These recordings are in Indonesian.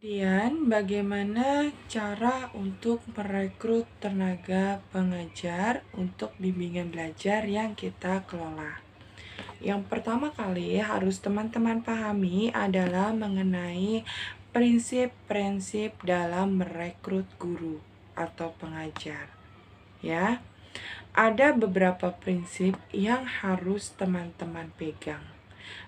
Kemudian, bagaimana cara untuk merekrut tenaga pengajar untuk bimbingan belajar yang kita kelola? Yang pertama kali harus teman-teman pahami adalah mengenai prinsip-prinsip dalam merekrut guru atau pengajar. Ya, ada beberapa prinsip yang harus teman-teman pegang.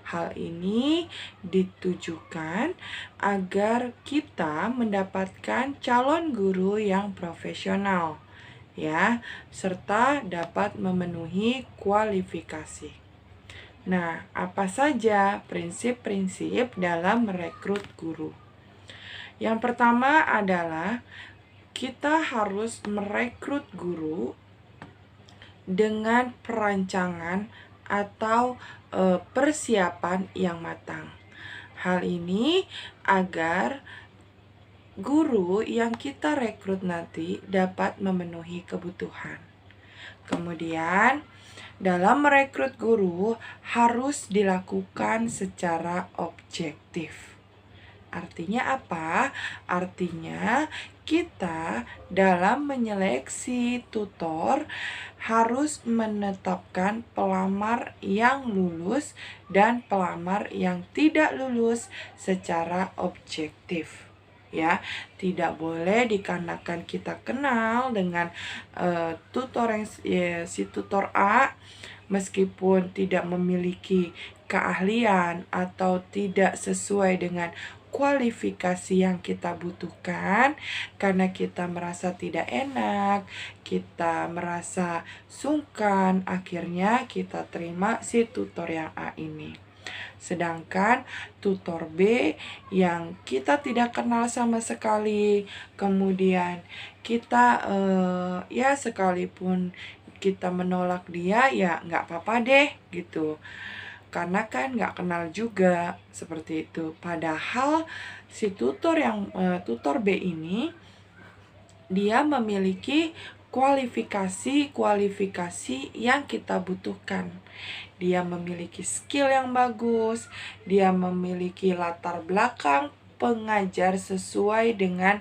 Hal ini ditujukan agar kita mendapatkan calon guru yang profesional, ya, serta dapat memenuhi kualifikasi. Nah, apa saja prinsip-prinsip dalam merekrut guru? Yang pertama adalah kita harus merekrut guru dengan perancangan atau persiapan yang matang. Hal ini agar guru yang kita rekrut nanti dapat memenuhi kebutuhan. Kemudian, dalam merekrut guru harus dilakukan secara objektif. Artinya apa? Artinya kita dalam menyeleksi tutor harus menetapkan pelamar yang lulus dan pelamar yang tidak lulus secara objektif. Ya, tidak boleh dikarenakan kita kenal dengan tutor yang si tutor A, meskipun tidak memiliki keahlian atau tidak sesuai dengan kualifikasi yang kita butuhkan, karena kita merasa tidak enak, kita merasa sungkan, akhirnya kita terima si tutor yang A ini. Sedangkan tutor B yang kita tidak kenal sama sekali, kemudian kita ya sekalipun kita menolak dia, ya nggak apa-apa deh gitu. Karena kan nggak kenal juga, seperti itu. Padahal si tutor B ini dia memiliki kualifikasi yang kita butuhkan. Dia memiliki skill yang bagus, dia memiliki latar belakang pengajar sesuai dengan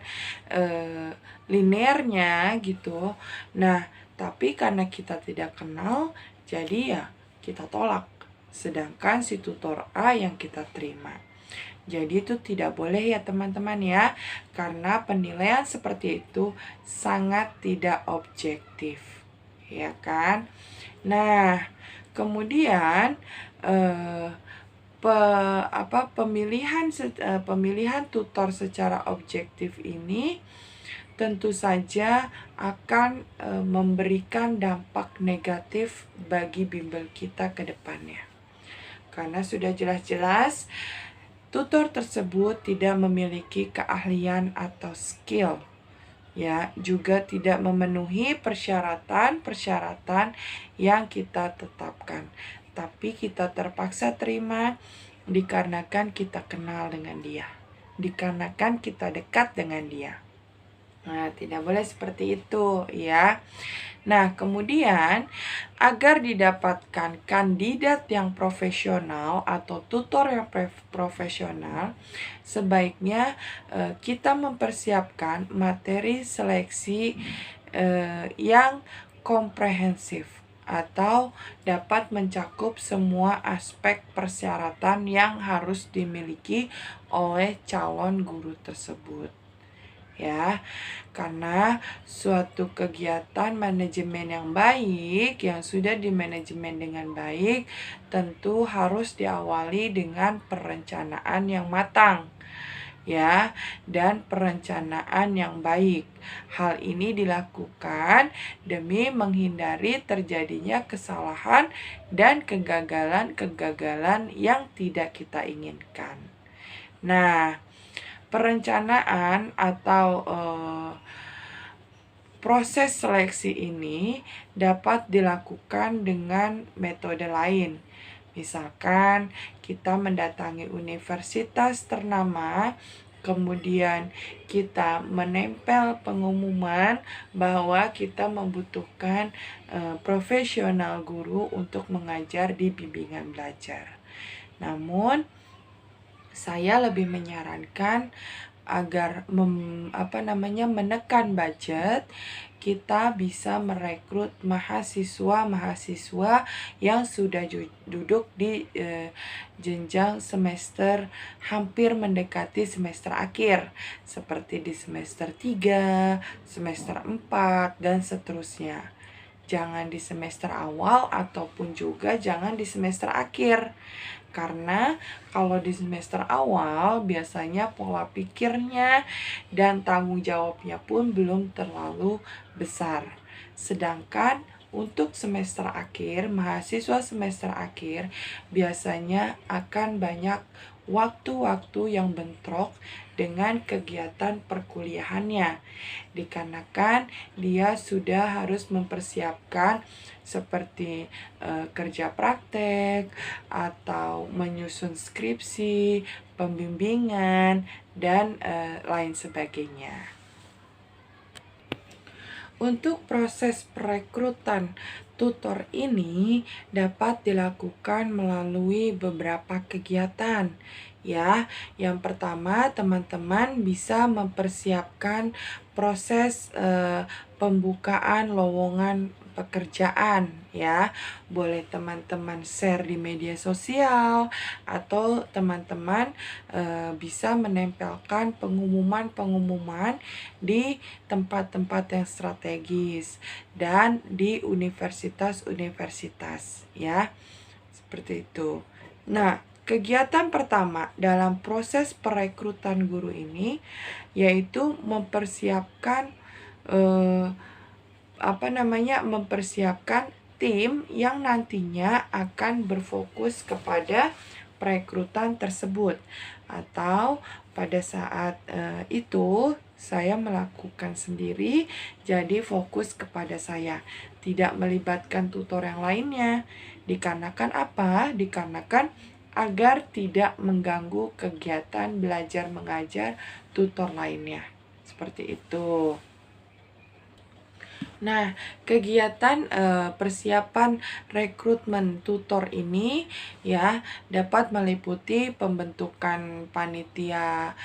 linearnya gitu. Nah, tapi karena kita tidak kenal, jadi ya kita tolak. Sedangkan si tutor A yang kita terima. Jadi itu tidak boleh ya teman-teman ya, karena penilaian seperti itu sangat tidak objektif, ya kan? Nah, kemudian pemilihan tutor secara objektif ini tentu saja akan memberikan dampak negatif bagi bimbel kita ke depannya. Karena sudah jelas-jelas tutor tersebut tidak memiliki keahlian atau skill, ya, juga tidak memenuhi persyaratan-persyaratan yang kita tetapkan. Tapi kita terpaksa terima dikarenakan kita kenal dengan dia, dikarenakan kita dekat dengan dia. Nah, tidak boleh seperti itu ya. Nah, kemudian agar didapatkan kandidat yang profesional atau tutor yang profesional, sebaiknya kita mempersiapkan materi seleksi yang komprehensif atau dapat mencakup semua aspek persyaratan yang harus dimiliki oleh calon guru tersebut. Ya, karena suatu kegiatan manajemen yang baik, yang sudah dimanajemen dengan baik, tentu harus diawali dengan perencanaan yang matang, ya, dan perencanaan yang baik. Hal ini dilakukan demi menghindari terjadinya kesalahan dan kegagalan-kegagalan yang tidak kita inginkan. Nah, perencanaan atau proses seleksi ini dapat dilakukan dengan metode lain. Misalkan kita mendatangi universitas ternama, kemudian kita menempel pengumuman bahwa kita membutuhkan profesional guru untuk mengajar di bimbingan belajar. Namun, saya lebih menyarankan agar menekan budget, kita bisa merekrut mahasiswa-mahasiswa yang sudah duduk di jenjang semester hampir mendekati semester akhir, seperti di semester 3, semester 4, dan seterusnya. Jangan di semester awal ataupun juga jangan di semester akhir. Karena kalau di semester awal biasanya pola pikirnya dan tanggung jawabnya pun belum terlalu besar. Sedangkan untuk semester akhir, mahasiswa semester akhir biasanya akan banyak waktu-waktu yang bentrok dengan kegiatan perkuliahannya. Dikarenakan dia sudah harus mempersiapkan seperti kerja praktek atau menyusun skripsi, pembimbingan, dan lain sebagainya. Untuk proses perekrutan tutor ini dapat dilakukan melalui beberapa kegiatan. Ya, yang pertama teman-teman bisa mempersiapkan proses pembukaan lowongan pekerjaan ya. Boleh teman-teman share di media sosial atau teman-teman bisa menempelkan pengumuman-pengumuman di tempat-tempat yang strategis dan di universitas-universitas ya. Seperti itu. Nah, kegiatan pertama dalam proses perekrutan guru ini yaitu mempersiapkan mempersiapkan tim yang nantinya akan berfokus kepada perekrutan tersebut. Atau pada saat itu saya melakukan sendiri, jadi fokus kepada saya, tidak melibatkan tutor yang lainnya. Dikarenakan apa? Dikarenakan agar tidak mengganggu kegiatan belajar mengajar tutor lainnya. Seperti itu. Nah, kegiatan persiapan rekrutmen tutor ini ya dapat meliputi pembentukan panitia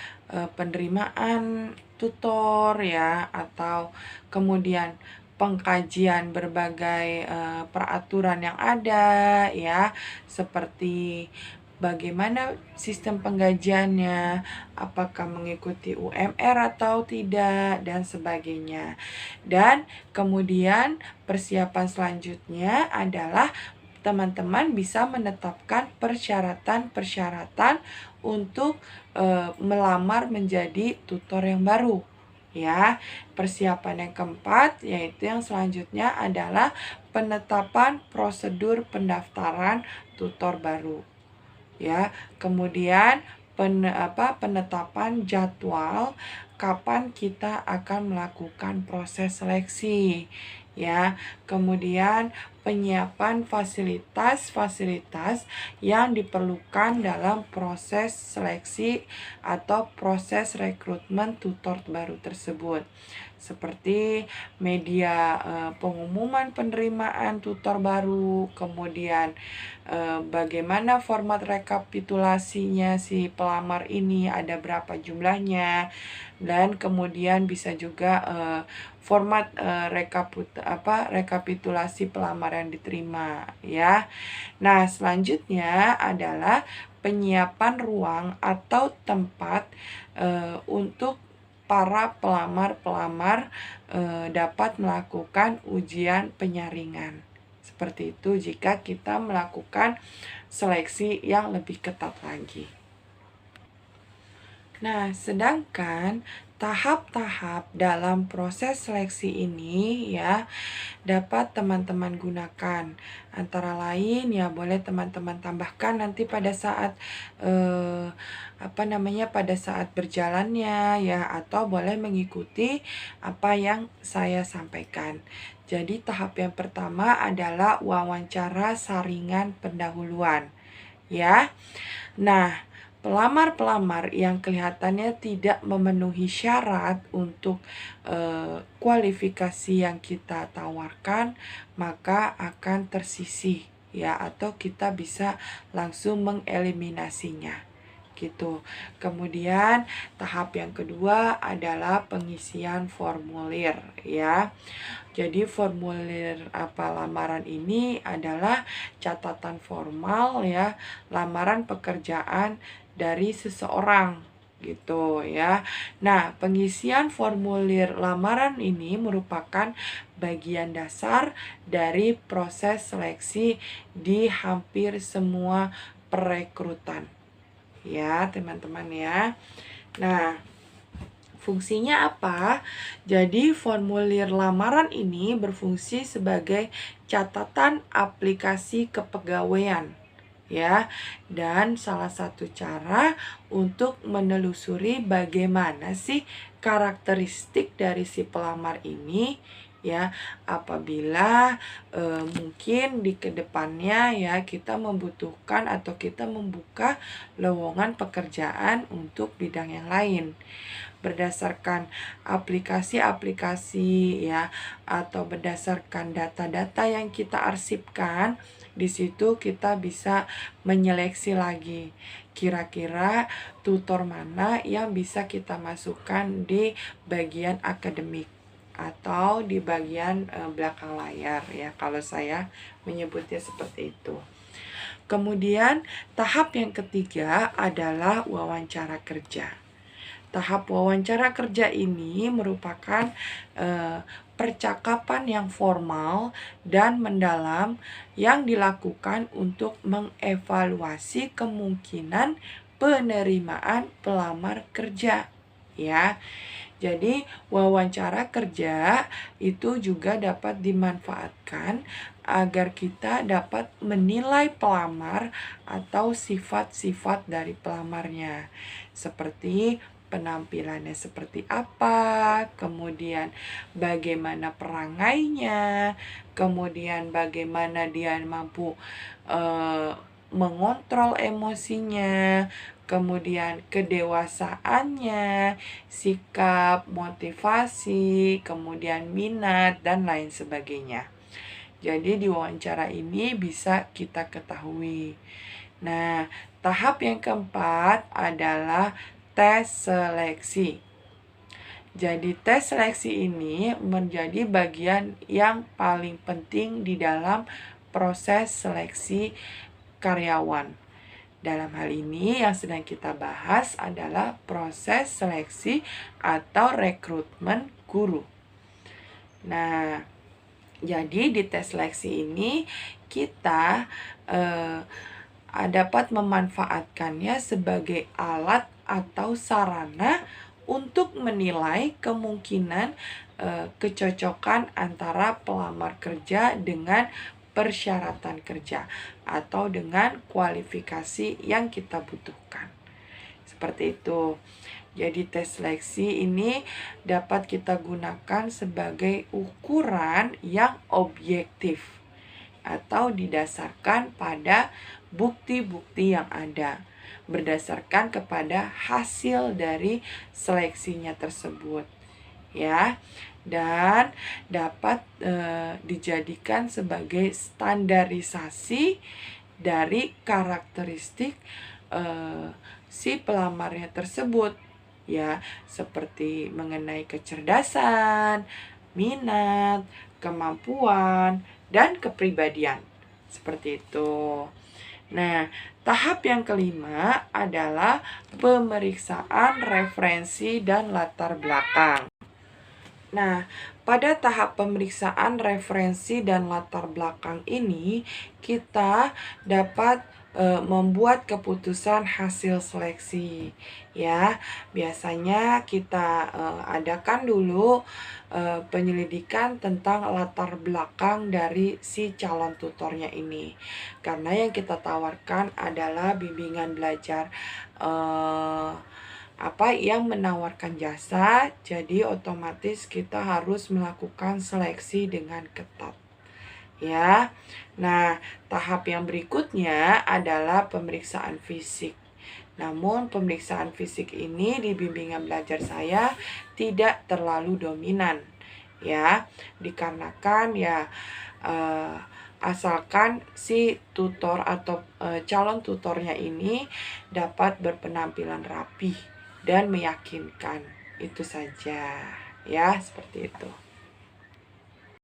penerimaan tutor ya, atau kemudian pengkajian berbagai peraturan yang ada ya, seperti bagaimana sistem penggajiannya, apakah mengikuti UMR atau tidak, dan sebagainya. Dan kemudian persiapan selanjutnya adalah teman-teman bisa menetapkan persyaratan-persyaratan untuk melamar menjadi tutor yang baru. Ya, persiapan yang keempat yaitu yang selanjutnya adalah penetapan prosedur pendaftaran tutor baru. Ya, kemudian penetapan jadwal kapan kita akan melakukan proses seleksi. Ya, kemudian penyiapan fasilitas-fasilitas yang diperlukan dalam proses seleksi atau proses rekrutmen tutor baru tersebut, seperti media pengumuman penerimaan tutor baru, kemudian bagaimana format rekapitulasinya si pelamar ini, ada berapa jumlahnya, dan kemudian bisa juga format rekapitulasi pelamar yang diterima ya. Nah, selanjutnya adalah penyiapan ruang atau tempat untuk para pelamar-pelamar dapat melakukan ujian penyaringan. Seperti itu jika kita melakukan seleksi yang lebih ketat lagi. Nah, sedangkan tahap-tahap dalam proses seleksi ini ya dapat teman-teman gunakan. Antara lain ya boleh teman-teman tambahkan nanti pada saat pada saat berjalannya ya, atau boleh mengikuti apa yang saya sampaikan. Jadi tahap yang pertama adalah wawancara saringan pendahuluan ya. Nah, pelamar-pelamar yang kelihatannya tidak memenuhi syarat untuk kualifikasi yang kita tawarkan, maka akan tersisih ya, atau kita bisa langsung mengeliminasinya gitu. Kemudian tahap yang kedua adalah pengisian formulir ya. Jadi formulir lamaran ini adalah catatan formal ya, lamaran pekerjaan dari seseorang gitu ya. Nah, pengisian formulir lamaran ini merupakan bagian dasar dari proses seleksi di hampir semua perekrutan. Ya, teman-teman ya. Nah, fungsinya apa? Jadi formulir lamaran ini berfungsi sebagai catatan aplikasi kepegawaian ya. Dan salah satu cara untuk menelusuri bagaimana sih karakteristik dari si pelamar ini ya, apabila mungkin di kedepannya ya kita membutuhkan atau kita membuka lowongan pekerjaan untuk bidang yang lain. Berdasarkan aplikasi-aplikasi ya, atau berdasarkan data-data yang kita arsipkan, di situ kita bisa menyeleksi lagi kira-kira tutor mana yang bisa kita masukkan di bagian akademik atau di bagian belakang layar ya, kalau saya menyebutnya seperti itu. Kemudian tahap yang ketiga adalah wawancara kerja. Tahap wawancara kerja ini merupakan percakapan yang formal dan mendalam yang dilakukan untuk mengevaluasi kemungkinan penerimaan pelamar kerja ya. Jadi wawancara kerja itu juga dapat dimanfaatkan agar kita dapat menilai pelamar atau sifat-sifat dari pelamarnya. Seperti penampilannya seperti apa, kemudian bagaimana perangainya, kemudian bagaimana dia mampu mengontrol emosinya, kemudian kedewasaannya, sikap, motivasi, kemudian minat, dan lain sebagainya. Jadi di wawancara ini bisa kita ketahui. Nah, tahap yang keempat adalah tes seleksi. Jadi tes seleksi ini menjadi bagian yang paling penting di dalam proses seleksi karyawan. Dalam hal ini yang sedang kita bahas adalah proses seleksi atau rekrutmen guru. Nah, jadi di tes seleksi ini kita dapat memanfaatkannya sebagai alat atau sarana untuk menilai kemungkinan kecocokan antara pelamar kerja dengan persyaratan kerja atau dengan kualifikasi yang kita butuhkan. Seperti itu. Jadi tes seleksi ini dapat kita gunakan sebagai ukuran yang objektif atau didasarkan pada bukti-bukti yang ada, berdasarkan kepada hasil dari seleksinya tersebut ya, dan dapat dijadikan sebagai standarisasi dari karakteristik si pelamarnya tersebut ya, seperti mengenai kecerdasan, minat, kemampuan, dan kepribadian. Seperti itu. Nah, tahap yang kelima adalah pemeriksaan referensi dan latar belakang. Nah, pada tahap pemeriksaan referensi dan latar belakang ini, kita dapat membuat keputusan hasil seleksi ya. Biasanya kita adakan dulu penyelidikan tentang latar belakang dari si calon tutornya ini, karena yang kita tawarkan adalah bimbingan belajar yang menawarkan jasa, jadi otomatis kita harus melakukan seleksi dengan ketat ya. Nah, tahap yang berikutnya adalah pemeriksaan fisik. Namun pemeriksaan fisik ini di bimbingan belajar saya tidak terlalu dominan ya, dikarenakan ya asalkan si tutor atau calon tutornya ini dapat berpenampilan rapih dan meyakinkan. Itu saja ya, seperti itu.